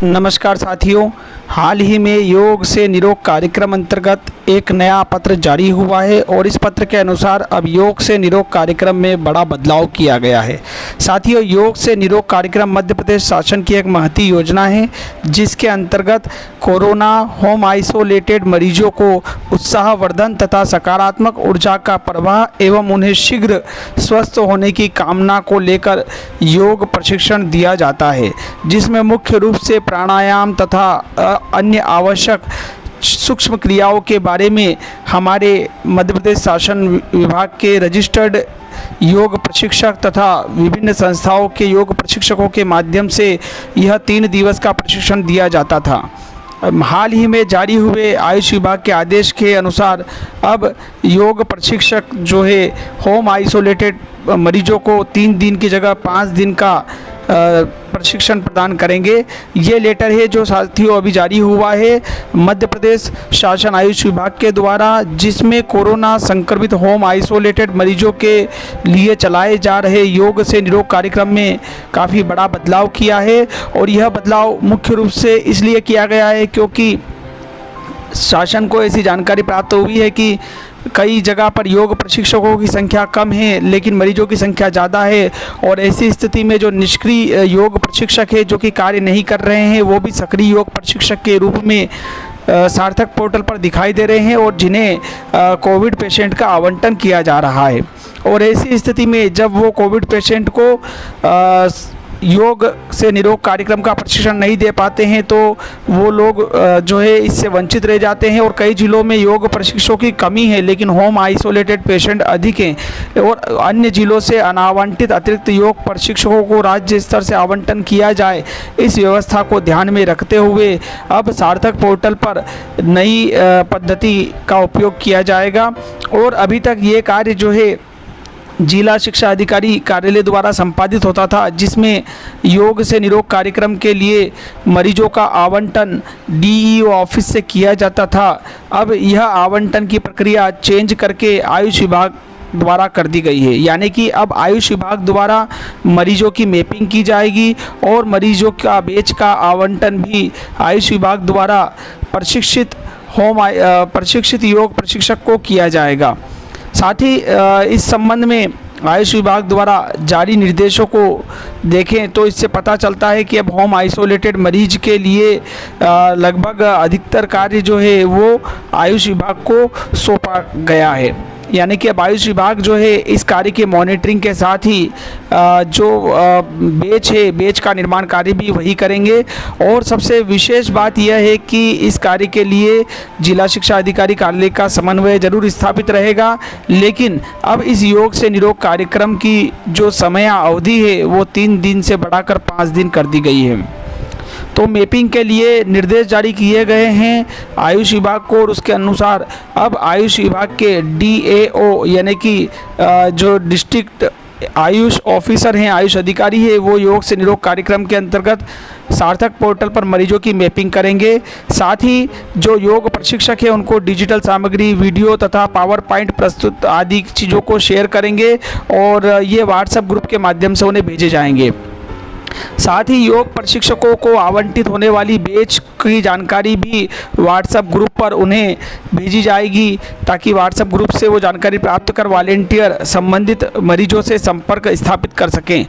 नमस्कार साथियों, हाल ही में योग से निरोग कार्यक्रम अंतर्गत एक नया पत्र जारी हुआ है और इस पत्र के अनुसार अब योग से निरोग कार्यक्रम में बड़ा बदलाव किया गया है। साथियों, योग से निरोग कार्यक्रम मध्य प्रदेश शासन की एक महती योजना है जिसके अंतर्गत कोरोना होम आइसोलेटेड मरीजों को उत्साहवर्धन तथा सकारात्मक ऊर्जा का प्रवाह एवं उन्हें शीघ्र स्वस्थ होने की कामना को लेकर योग प्रशिक्षण दिया जाता है, जिसमें मुख्य रूप से प्राणायाम तथा अन्य आवश्यक सूक्ष्म क्रियाओं के बारे में हमारे मध्य प्रदेश शासन विभाग के रजिस्टर्ड योग प्रशिक्षक तथा विभिन्न संस्थाओं के योग प्रशिक्षकों के माध्यम से यह 3 दिवस का प्रशिक्षण दिया जाता था। हाल ही में जारी हुए आयुष विभाग के आदेश के अनुसार अब योग प्रशिक्षक जो है होम आइसोलेटेड मरीजों को 3 दिन की जगह 5 दिन का प्रशिक्षण प्रदान करेंगे। ये लेटर है जो साथियों अभी जारी हुआ है मध्य प्रदेश शासन आयुष विभाग के द्वारा, जिसमें कोरोना संक्रमित होम आइसोलेटेड मरीजों के लिए चलाए जा रहे योग से निरोग कार्यक्रम में काफ़ी बड़ा बदलाव किया है। और यह बदलाव मुख्य रूप से इसलिए किया गया है क्योंकि शासन को ऐसी जानकारी प्राप्त हुई है कि कई जगह पर योग प्रशिक्षकों की संख्या कम है लेकिन मरीजों की संख्या ज़्यादा है, और ऐसी स्थिति में जो निष्क्रिय योग प्रशिक्षक है जो कि कार्य नहीं कर रहे हैं वो भी सक्रिय योग प्रशिक्षक के रूप में सार्थक पोर्टल पर दिखाई दे रहे हैं और जिन्हें कोविड पेशेंट का आवंटन किया जा रहा है। और ऐसी स्थिति में जब वो कोविड पेशेंट को योग से निरोग कार्यक्रम का प्रशिक्षण नहीं दे पाते हैं तो वो लोग जो है इससे वंचित रह जाते हैं। और कई जिलों में योग प्रशिक्षकों की कमी है लेकिन होम आइसोलेटेड पेशेंट अधिक हैं, और अन्य जिलों से अनावंटित अतिरिक्त योग प्रशिक्षकों को राज्य स्तर से आवंटन किया जाए। इस व्यवस्था को ध्यान में रखते हुए अब सार्थक पोर्टल पर नई पद्धति का उपयोग किया जाएगा। और अभी तक ये कार्य जो है जिला शिक्षा अधिकारी कार्यालय द्वारा संपादित होता था, जिसमें योग से निरोग कार्यक्रम के लिए मरीजों का आवंटन डीईओ ऑफिस से किया जाता था। अब यह आवंटन की प्रक्रिया चेंज करके आयुष विभाग द्वारा कर दी गई है, यानी कि अब आयुष विभाग द्वारा मरीजों की मैपिंग की जाएगी और मरीजों का बैच का आवंटन भी आयुष विभाग द्वारा प्रशिक्षित योग प्रशिक्षक को किया जाएगा। साथ ही इस संबंध में आयुष विभाग द्वारा जारी निर्देशों को देखें तो इससे पता चलता है कि अब होम आइसोलेटेड मरीज के लिए लगभग अधिकतर कार्य जो है वो आयुष विभाग को सौंपा गया है, यानी कि अब आयुष विभाग जो है इस कार्य के मॉनिटरिंग के साथ ही जो बैच का निर्माण कार्य भी वही करेंगे। और सबसे विशेष बात यह है कि इस कार्य के लिए जिला शिक्षा अधिकारी कार्यालय का समन्वय जरूर स्थापित रहेगा, लेकिन अब इस योग से निरोग कार्यक्रम की जो समय अवधि है वो 3 दिन से बढ़ाकर 5 दिन कर दी गई है। तो मैपिंग के लिए निर्देश जारी किए गए हैं आयुष विभाग को, और उसके अनुसार अब आयुष विभाग के डीएओ यानी कि जो डिस्ट्रिक्ट आयुष ऑफिसर हैं, आयुष अधिकारी है, वो योग से निरोग कार्यक्रम के अंतर्गत सार्थक पोर्टल पर मरीजों की मैपिंग करेंगे। साथ ही जो योग प्रशिक्षक है उनको डिजिटल सामग्री, वीडियो तथा पावर पॉइंट प्रस्तुत आदि चीज़ों को शेयर करेंगे और ये व्हाट्सएप ग्रुप के माध्यम से उन्हें भेजे जाएंगे। साथ ही योग प्रशिक्षकों को आवंटित होने वाली बैच की जानकारी भी व्हाट्सएप ग्रुप पर उन्हें भेजी जाएगी, ताकि व्हाट्सएप ग्रुप से वो जानकारी प्राप्त कर वॉलेंटियर संबंधित मरीजों से संपर्क स्थापित कर सकें।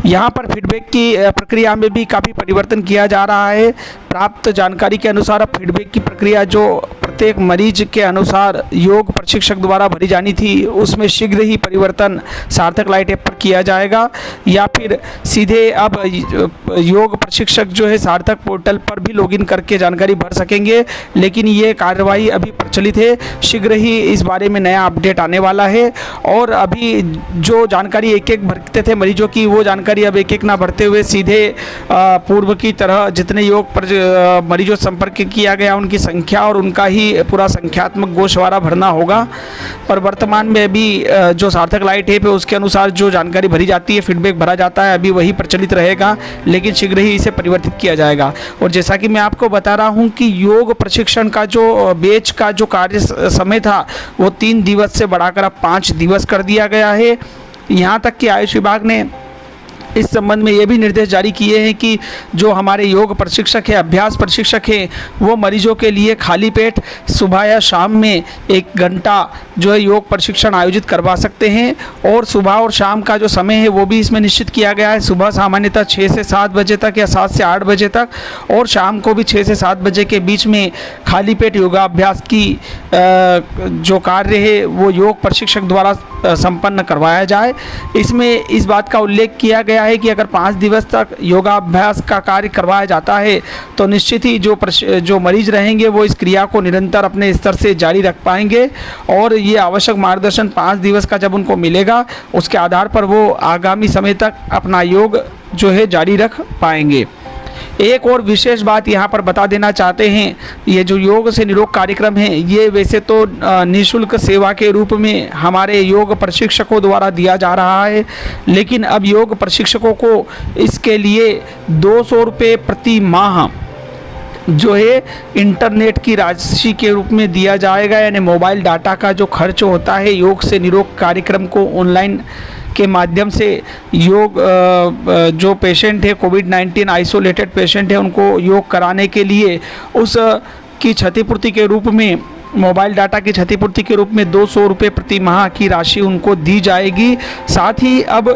यहाँ पर फीडबैक की प्रक्रिया में भी काफ़ी परिवर्तन किया जा रहा है। प्राप्त जानकारी के अनुसार अब फीडबैक की प्रक्रिया जो प्रत्येक मरीज के अनुसार योग प्रशिक्षक द्वारा भरी जानी थी उसमें शीघ्र ही परिवर्तन सार्थक लाइट ऐप पर किया जाएगा, या फिर सीधे अब योग प्रशिक्षक जो है सार्थक पोर्टल पर भी लॉगिन करके जानकारी भर सकेंगे। लेकिन ये कार्यवाही अभी प्रचलित है, शीघ्र ही इस बारे में नया अपडेट आने वाला है। और अभी जो जानकारी एक भरते थे मरीजों की, वो जानकारी अब एक ना भरते हुए सीधे पूर्व की तरह जितने योग मरीजों से संपर्क किया गया उनकी संख्या और उनका ही पूरा संख्यात्मक गोशवारा भरना होगा। पर वर्तमान में अभी जो सार्थक लाइट ऐप है उसके अनुसार जो जानकारी भरी जाती है, फीडबैक भरा जाता है, अभी वही प्रचलित रहेगा, लेकिन शीघ्र ही इसे परिवर्तित किया जाएगा। और जैसा कि मैं आपको बता रहा हूं कि योग प्रशिक्षण का जो बैच का जो कार्य समय था वो 3 दिवस से बढ़ाकर अब 5 दिवस कर दिया गया है। यहाँ तक कि आयुष विभाग ने इस संबंध में ये भी निर्देश जारी किए हैं कि जो हमारे योग प्रशिक्षक हैं, अभ्यास प्रशिक्षक हैं, वो मरीजों के लिए खाली पेट सुबह या शाम में 1 घंटा जो है योग प्रशिक्षण आयोजित करवा सकते हैं। और सुबह और शाम का जो समय है वो भी इसमें निश्चित किया गया है। सुबह सामान्यतः 6 से 7 बजे तक या 7 से 8 बजे तक, और शाम को भी 6 से 7 बजे के बीच में खाली पेट योगाभ्यास की जो कार्य है वो योग प्रशिक्षक द्वारा संपन्न करवाया जाए। इसमें इस बात का उल्लेख किया गया है कि अगर 5 दिवस तक योगाभ्यास का कार्य करवाया जाता है तो निश्चित ही जो मरीज रहेंगे वो इस क्रिया को निरंतर अपने स्तर से जारी रख पाएंगे, और ये आवश्यक मार्गदर्शन 5 दिवस का जब उनको मिलेगा उसके आधार पर वो आगामी समय तक अपना योग जो है जारी रख पाएंगे। एक और विशेष बात यहाँ पर बता देना चाहते हैं, ये जो योग से निरोग कार्यक्रम है ये वैसे तो निःशुल्क सेवा के रूप में हमारे योग प्रशिक्षकों द्वारा दिया जा रहा है, लेकिन अब योग प्रशिक्षकों को इसके लिए 200 रुपये प्रति माह जो है इंटरनेट की राशि के रूप में दिया जाएगा। यानी मोबाइल डाटा का जो खर्च होता है योग से निरोग कार्यक्रम को ऑनलाइन के माध्यम से योग जो पेशेंट है, कोविड-19 आइसोलेटेड पेशेंट है, उनको योग कराने के लिए उस की क्षतिपूर्ति के रूप में, मोबाइल डाटा की क्षतिपूर्ति के रूप में 200 रुपये प्रति माह की राशि उनको दी जाएगी। साथ ही अब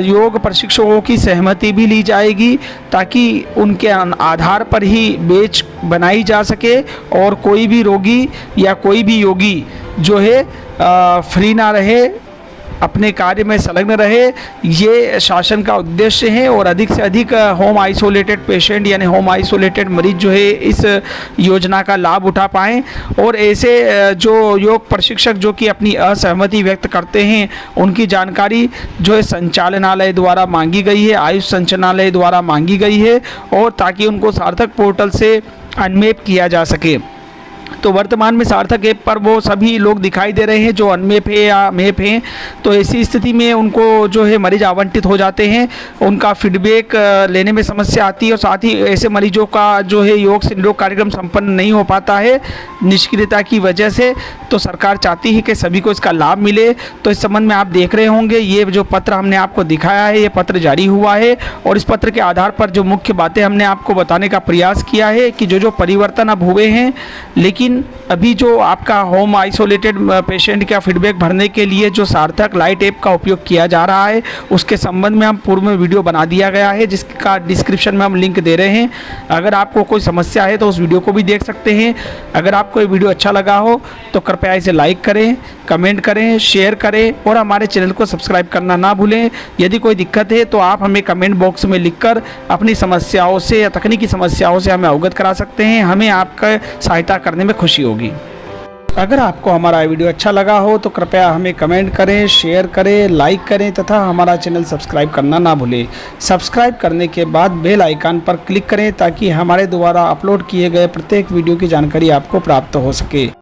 योग प्रशिक्षकों की सहमति भी ली जाएगी ताकि उनके आधार पर ही बैच बनाई जा सके और कोई भी रोगी या कोई भी योगी जो है फ्री ना रहे, अपने कार्य में संलग्न रहे। ये शासन का उद्देश्य है, और अधिक से अधिक होम आइसोलेटेड पेशेंट यानी होम आइसोलेटेड मरीज जो है इस योजना का लाभ उठा पाएँ। और ऐसे जो योग प्रशिक्षक जो कि अपनी असहमति व्यक्त करते हैं उनकी जानकारी जो है संचालनालय द्वारा मांगी गई है, आयुष संचालनालय द्वारा मांगी गई है, और ताकि उनको सार्थक पोर्टल से अनमैप किया जा सके। तो वर्तमान में सार्थक ऐप पर वो सभी लोग दिखाई दे रहे हैं जो अनमैप है या मैप हैं। तो ऐसी स्थिति में उनको जो है मरीज आवंटित हो जाते हैं, उनका फीडबैक लेने में समस्या आती है, और साथ ही ऐसे मरीजों का जो है योग से निरोग कार्यक्रम संपन्न नहीं हो पाता है निष्क्रियता की वजह से। तो सरकार चाहती है कि सभी को इसका लाभ मिले। तो इस संबंध में आप देख रहे होंगे ये जो पत्र हमने आपको दिखाया है, ये पत्र जारी हुआ है, और इस पत्र के आधार पर जो मुख्य बातें हमने आपको बताने का प्रयास किया है कि जो परिवर्तन अब हुए हैं, लेकिन अभी जो आपका होम आइसोलेटेड पेशेंट का फीडबैक भरने के लिए जो सार्थक लाइट ऐप का उपयोग किया जा रहा है उसके संबंध में हम पूर्व में वीडियो बना दिया गया है, जिसका डिस्क्रिप्शन में हम लिंक दे रहे हैं। अगर आपको कोई समस्या है तो उस वीडियो को भी देख सकते हैं। अगर आपको ये वीडियो अच्छा लगा हो तो कृपया इसे लाइक करें, कमेंट करें, शेयर करें, और हमारे चैनल को सब्सक्राइब करना ना भूलें। यदि कोई दिक्कत है तो आप हमें कमेंट बॉक्स में लिखकर अपनी समस्याओं से या तकनीकी समस्याओं से हमें अवगत करा सकते हैं। हमें आपका सहायता करने में खुशी होगी। अगर आपको हमारा वीडियो अच्छा लगा हो तो कृपया हमें कमेंट करें, शेयर करें, लाइक करें तथा हमारा चैनल सब्सक्राइब करना ना भूलें। सब्सक्राइब करने के बाद बेल आइकन पर क्लिक करें ताकि हमारे द्वारा अपलोड किए गए प्रत्येक वीडियो की जानकारी आपको प्राप्त हो सके।